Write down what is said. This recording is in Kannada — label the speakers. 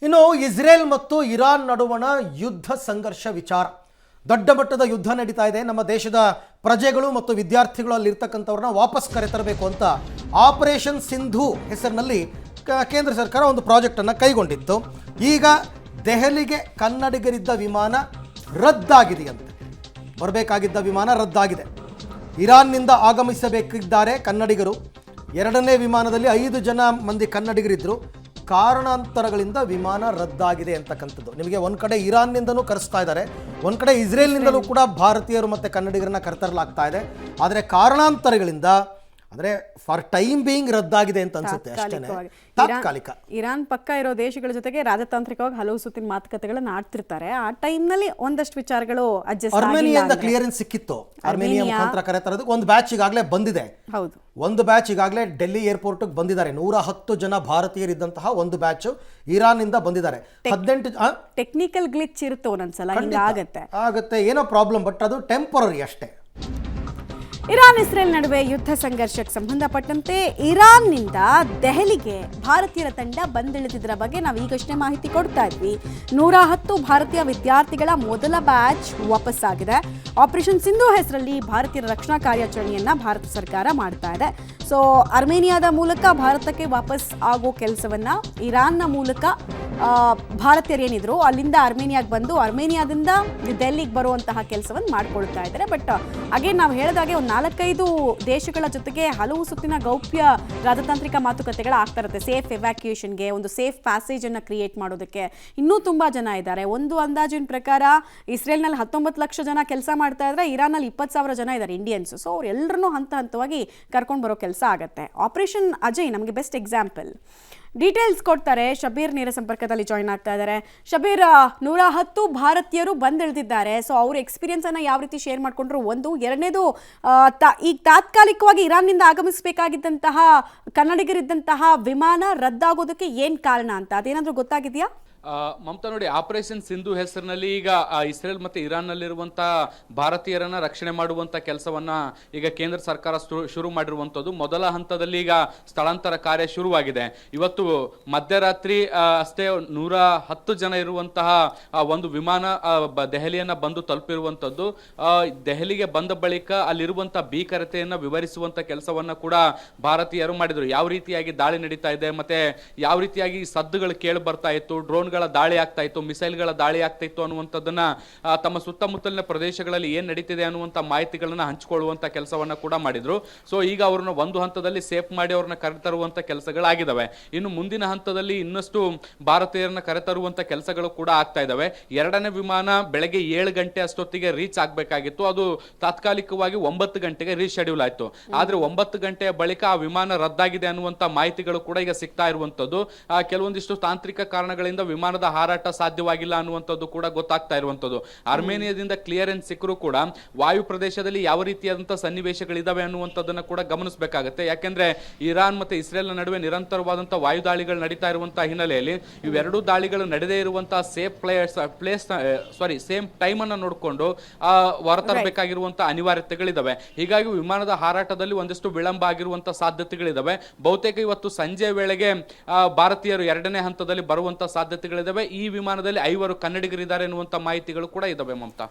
Speaker 1: ಇನ್ನು ಇಸ್ರೇಲ್ ಮತ್ತು ಇರಾನ್ ನಡುವಣ ಯುದ್ಧ ಸಂಘರ್ಷ ವಿಚಾರ ದೊಡ್ಡ ಮಟ್ಟದ ಯುದ್ಧ ನಡೀತಾ ಇದೆ. ನಮ್ಮ ದೇಶದ ಪ್ರಜೆಗಳು ಮತ್ತು ವಿದ್ಯಾರ್ಥಿಗಳು ಅಲ್ಲಿರ್ತಕ್ಕಂಥವ್ರನ್ನ ವಾಪಸ್ ಕರೆತರಬೇಕು ಅಂತ ಆಪರೇಷನ್ ಸಿಂಧು ಹೆಸರಿನಲ್ಲಿ ಕೇಂದ್ರ ಸರ್ಕಾರ ಒಂದು ಪ್ರಾಜೆಕ್ಟನ್ನು ಕೈಗೊಂಡಿತ್ತು. ಈಗ ದೆಹಲಿಗೆ ಕನ್ನಡಿಗರಿದ್ದ ವಿಮಾನ ರದ್ದಾಗಿದೆಯಂತೆ. ಬರಬೇಕಾಗಿದ್ದ ವಿಮಾನ ರದ್ದಾಗಿದೆ. ಇರಾನ್ನಿಂದ ಆಗಮಿಸಬೇಕಿದ್ದಾರೆ ಕನ್ನಡಿಗರು. ಎರಡನೇ ವಿಮಾನದಲ್ಲಿ 5 ಜನ ಮಂದಿ ಕನ್ನಡಿಗರಿದ್ದರು. ಕಾರಣಾಂತರಗಳಿಂದ ವಿಮಾನ ರದ್ದಾಗಿದೆ ಅಂತಕ್ಕಂಥದ್ದು. ನಿಮಗೆ ಒಂದು ಕಡೆ ಇರಾನ್ನಿಂದಲೂ ಕರೆಸ್ತಾ ಇದ್ದಾರೆ, ಒಂದು ಕಡೆ ಇಸ್ರೇಲ್ನಿಂದಲೂ ಕೂಡ ಭಾರತೀಯರು ಮತ್ತು ಕನ್ನಡಿಗರನ್ನ ಕರೆತರಲಾಗ್ತಾ ಇದೆ. ಆದರೆ ಕಾರಣಾಂತರಗಳಿಂದ ಅಂದರೆ ಫಾರ್ ಟೈಮ್ ಬೀಯಿಂಗ್ ರದ್ದಾಗಿದೆ ಅಂತ ಅನ್ಸುತ್ತೆ ಅಷ್ಟೇ, ತಾತ್ಕಾಲಿಕ.
Speaker 2: ಇರಾನ್ ಪಕ್ಕ ಇರೋ ದೇಶಗಳ ಜೊತೆಗೆ ರಾಜತಾಂತ್ರಿಕವಾಗಿ ಹಲವು ಸುತ್ತಿನ ಮಾತುಕತೆಗಳನ್ನ ಆಡ್ತಿರ್ತಾರೆ. ಆ ಟೈಮ್ನಲ್ಲಿ ಒಂದಷ್ಟು ವಿಚಾರಗಳು ಅಡ್ಜಸ್ಟ್
Speaker 1: ಅರ್ಮೇನಿಯಾದಿಂದ ಕ್ಲಿಯರೆನ್ಸ್ ಸಿಕ್ಕಿತ್ತು. ಅರ್ಮೇನಿಯಾ ಮುಖಾಂತರ ಕರೆತರೋದಕ್ಕೆ ಒಂದು ಬ್ಯಾಚ್ ಈಗಾಗಲೇ ಬಂದಿದೆ.
Speaker 2: ಹೌದು,
Speaker 1: ಒಂದು ಬ್ಯಾಚ್ ಈಗಾಗಲೇ ಡೆಲ್ಲಿ ಏರ್ಪೋರ್ಟ್ಗೆ ಬಂದಿದ್ದಾರೆ. 110 ಜನ ಭಾರತೀಯರಿದ್ದಂತಹ ಒಂದು ಬ್ಯಾಚ್ ಇರಾನ್ನಿಂದ ಬಂದಿದ್ದಾರೆ. 18
Speaker 2: ಟೆಕ್ನಿಕಲ್ ಗ್ಲಿಚ್ ಇರುತ್ತೆ ಒಂದೊಂದ್ಸಲ,
Speaker 1: ಆಗುತ್ತೆ ಏನೋ ಪ್ರಾಬ್ಲಮ್, ಬಟ್ ಅದು ಟೆಂಪರರಿ ಅಷ್ಟೇ.
Speaker 2: ಇರಾನ್ ಇಸ್ರೇಲ್ ನಡುವೆ ಯುದ್ಧ ಸಂಘರ್ಷಕ್ಕೆ ಸಂಬಂಧಪಟ್ಟಂತೆ ಇರಾನ್ನಿಂದ ದೆಹಲಿಗೆ ಭಾರತೀಯರ ತಂಡ ಬಂದಿಳಿದಿದ್ದರ ಬಗ್ಗೆ ನಾವು ಈಗಷ್ಟೇ ಮಾಹಿತಿ ಕೊಡ್ತಾ ಇದ್ವಿ. 110 ಭಾರತೀಯ ವಿದ್ಯಾರ್ಥಿಗಳ ಮೊದಲ ಬ್ಯಾಚ್ ವಾಪಸ್ಸಾಗಿದೆ. ಆಪರೇಷನ್ ಸಿಂಧು ಹೆಸರಲ್ಲಿ ಭಾರತೀಯರ ರಕ್ಷಣಾ ಕಾರ್ಯಾಚರಣೆಯನ್ನ ಭಾರತ ಸರ್ಕಾರ ಮಾಡ್ತಾ ಇದೆ. ಸೊ ಅರ್ಮೇನಿಯಾದ ಮೂಲಕ ಭಾರತಕ್ಕೆ ವಾಪಸ್ ಆಗೋ ಕೆಲಸವನ್ನ ಇರಾನ್ನ ಮೂಲಕ ಭಾರತೀಯರೇನಿದ್ರು ಅಲ್ಲಿಂದ ಅರ್ಮೇನಿಯಾಗೆ ಬಂದು ಅರ್ಮೇನಿಯಾದಿಂದ ದೆಹಲಿಗೆ ಬರುವಂತಹ ಕೆಲಸವನ್ನು ಮಾಡ್ಕೊಳ್ತಾ ಇದ್ದಾರೆ. ಬಟ್ ಅಗೇನ್ ನಾವು ಹೇಳಿದಾಗೆ ಒಂದು 4-5 ದೇಶಗಳ ಜೊತೆಗೆ ಹಲವು ಸುತ್ತಿನ ಗೌಪ್ಯ ರಾಜತಾಂತ್ರಿಕ ಮಾತುಕತೆಗಳು ಆಗ್ತಾ ಇರುತ್ತೆ. ಸೇಫ್ ಎವ್ಯಾಕ್ಯುಯೇಷನ್ಗೆ, ಒಂದು ಸೇಫ್ ಪ್ಯಾಸೇಜ್ ಅನ್ನು ಕ್ರಿಯೇಟ್ ಮಾಡೋದಕ್ಕೆ ಇನ್ನೂ ತುಂಬಾ ಜನ ಇದ್ದಾರೆ. ಒಂದು ಅಂದಾಜಿನ ಪ್ರಕಾರ ಇಸ್ರೇಲ್ನಲ್ಲಿ 19 ಲಕ್ಷ ಜನ ಕೆಲಸ ಮಾಡ್ತಾ ಇದ್ರೆ ಇರಾನಲ್ಲಿ 20,000 ಜನ ಇದ್ದಾರೆ ಇಂಡಿಯನ್ಸ್. ಸೊ ಅವರೆಲ್ಲರನ್ನೂ ಹಂತವಾಗಿ ಕರ್ಕೊಂಡು ಬರೋ ಕೆಲಸ ಆಗುತ್ತೆ. ಆಪರೇಷನ್ ಅಜಯ್ ನಮಗೆ ಬೆಸ್ಟ್ ಎಕ್ಸಾಂಪಲ್. ಡೀಟೇಲ್ಸ್ ಕೊಡ್ತಾರೆ. ಶಬೀರ್ ನೇರ ಸಂಪರ್ಕದಲ್ಲಿ ಜಾಯ್ನ್ ಆಗ್ತಾ ಇದ್ದಾರೆ. ಶಬೀರ್, 110 ಭಾರತೀಯರು ಬಂದಿಳಿದಿದ್ದಾರೆ. ಸೊ ಅವ್ರ ಎಕ್ಸ್ಪೀರಿಯನ್ಸ್ ಅನ್ನ ಯಾವ ರೀತಿ ಶೇರ್ ಮಾಡ್ಕೊಂಡ್ರು? ಒಂದು, ಎರಡನೇದು, ಈಗ ತಾತ್ಕಾಲಿಕವಾಗಿ ಇರಾನ್ನಿಂದ ಆಗಮಿಸಬೇಕಾಗಿದ್ದಂತಹ ಕನ್ನಡಿಗರಿದ್ದಂತಹ ವಿಮಾನ ರದ್ದಾಗೋದಕ್ಕೆ ಏನ್ ಕಾರಣ ಅಂತ ಅದೇನಾದ್ರೂ ಗೊತ್ತಾಗಿದೆಯಾ?
Speaker 3: ಮಮತಾ ನೋಡಿ, ಆಪರೇಷನ್ ಸಿಂಧು ಹೆಸರಿನಲ್ಲಿ ಈಗ ಇಸ್ರೇಲ್ ಮತ್ತು ಇರಾನ್ನಲ್ಲಿರುವಂತಹ ಭಾರತೀಯರನ್ನ ರಕ್ಷಣೆ ಮಾಡುವಂತ ಕೆಲಸವನ್ನ ಈಗ ಕೇಂದ್ರ ಸರ್ಕಾರ ಶುರು ಮಾಡಿರುವಂಥದ್ದು. ಮೊದಲ ಹಂತದಲ್ಲಿ ಈಗ ಸ್ಥಳಾಂತರ ಕಾರ್ಯ ಶುರುವಾಗಿದೆ. ಇವತ್ತು ಮಧ್ಯರಾತ್ರಿ ಅಷ್ಟೇ 110 ಜನ ಇರುವಂತಹ ಒಂದು ವಿಮಾನ ದೆಹಲಿಯನ್ನ ಬಂದು ತಲುಪಿರುವಂಥದ್ದು. ದೆಹಲಿಗೆ ಬಂದ ಬಳಿಕ ಅಲ್ಲಿರುವಂತಹ ಭೀಕರತೆಯನ್ನ ವಿವರಿಸುವಂತ ಕೆಲಸವನ್ನ ಕೂಡ ಭಾರತೀಯರು ಮಾಡಿದ್ರು. ಯಾವ ರೀತಿಯಾಗಿ ದಾಳಿ ನಡೀತಾ ಇದೆ, ಮತ್ತೆ ಯಾವ ರೀತಿಯಾಗಿ ಸದ್ದುಗಳು ಕೇಳಿ ಬರ್ತಾ ಇತ್ತು, ಡ್ರೋನ್ ದಾಳಿ ಆಗ್ತಾ ಇತ್ತು, ಮಿಸೈಲ್ಗಳ ದಾಳಿ ಆಗ್ತಾ ಇತ್ತು ಅನ್ನುವಂಥದ್ದನ್ನ ತಮ್ಮ ಸುತ್ತಮುತ್ತಲಿನ ಪ್ರದೇಶಗಳಲ್ಲಿ ಏನ್ ನಡೀತಿದೆ ಅನ್ನುವಂಥ ಮಾಹಿತಿಗಳನ್ನ ಹಂಚಿಕೊಳ್ಳುವಂತ ಕೆಲಸವನ್ನ ಕೂಡ ಮಾಡಿದ್ರು. ಸೊ ಈಗ ಅವ್ರನ್ನ ಒಂದು ಹಂತದಲ್ಲಿ ಸೇಫ್ ಮಾಡಿ ಅವ್ರನ್ನ ಕರೆತರುವಂತ ಕೆಲಸಗಳಾಗಿದ್ದಾವೆ. ಇನ್ನು ಮುಂದಿನ ಹಂತದಲ್ಲಿ ಇನ್ನಷ್ಟು ಭಾರತೀಯರನ್ನ ಕರೆತರುವಂತ ಕೆಲಸಗಳು ಕೂಡ ಆಗ್ತಾ ಇದಾವೆ. ಎರಡನೇ ವಿಮಾನ ಬೆಳಗ್ಗೆ 7 ಗಂಟೆ ಅಷ್ಟೊತ್ತಿಗೆ ರೀಚ್ ಆಗ್ಬೇಕಾಗಿತ್ತು. ಅದು ತಾತ್ಕಾಲಿಕವಾಗಿ 9 ಗಂಟೆಗೆ ರೀಶೆಡ್ಯೂಲ್ ಆಯ್ತು. ಆದ್ರೆ 9 ಗಂಟೆಯ ಬಳಿಕ ಆ ವಿಮಾನ ರದ್ದಾಗಿದೆ ಅನ್ನುವಂತ ಮಾಹಿತಿಗಳು ಕೂಡ ಈಗ ಸಿಗ್ತಾ ಇರುವಂತದ್ದು. ಕೆಲವೊಂದಿಷ್ಟು ತಾಂತ್ರಿಕ ಕಾರಣಗಳಿಂದ ವಿಮಾನದ ಹಾರಾಟ ಸಾಧ್ಯವಾಗಿಲ್ಲ ಅನ್ನುವಂಥದ್ದು ಕೂಡ ಗೊತ್ತಾಗ್ತಾ ಇರುವಂಥದ್ದು. ಅರ್ಮೇನಿಯಾದಿಂದ ಕ್ಲಿಯರೆನ್ಸ್ ಸಿಕ್ಕರೂ ಕೂಡ ವಾಯು ಪ್ರದೇಶದಲ್ಲಿ ಯಾವ ರೀತಿಯಾದಂತಹ ಸನ್ನಿವೇಶಗಳಿದಾವೆ ಅನ್ನುವಂಥದ್ದನ್ನ ಕೂಡ ಗಮನಿಸಬೇಕಾಗುತ್ತೆ. ಯಾಕೆಂದ್ರೆ ಇರಾನ್ ಮತ್ತೆ ಇಸ್ರೇಲ್ ನಡುವೆ ನಿರಂತರವಾದಂತಹ ವಾಯು ದಾಳಿಗಳು ನಡೀತಾ ಇರುವಂತಹ ಹಿನ್ನೆಲೆಯಲ್ಲಿ ಇವೆರಡೂ ದಾಳಿಗಳು ನಡೆದೇ ಇರುವಂತಹ ಸೇಮ್ ಟೈಮ್ ಅನ್ನ ನೋಡಿಕೊಂಡು ಹೊರತರಬೇಕಾಗಿರುವಂತಹ ಅನಿವಾರ್ಯತೆಗಳಿದಾವೆ. ಹೀಗಾಗಿ ವಿಮಾನದ ಹಾರಾಟದಲ್ಲಿ ಒಂದಿಷ್ಟು ವಿಳಂಬ ಆಗಿರುವಂತಹ ಸಾಧ್ಯತೆಗಳಿದಾವೆ. ಬಹುತೇಕ ಇವತ್ತು ಸಂಜೆ ವೇಳೆಗೆ ಭಾರತೀಯರು ಎರಡನೇ ಹಂತದಲ್ಲಿ ಬರುವಂತಹ ಸಾಧ್ಯತೆಗಳಿದಾವೆ. ಈ ವಿಮಾನದಲ್ಲಿ 5 ಕನ್ನಡಿಗರಿದ್ದಾರೆ ಎನ್ನುವಂತ ಮಾಹಿತಿಗಳು ಕೂಡ ಇದಾವೆ ಮಮತಾ.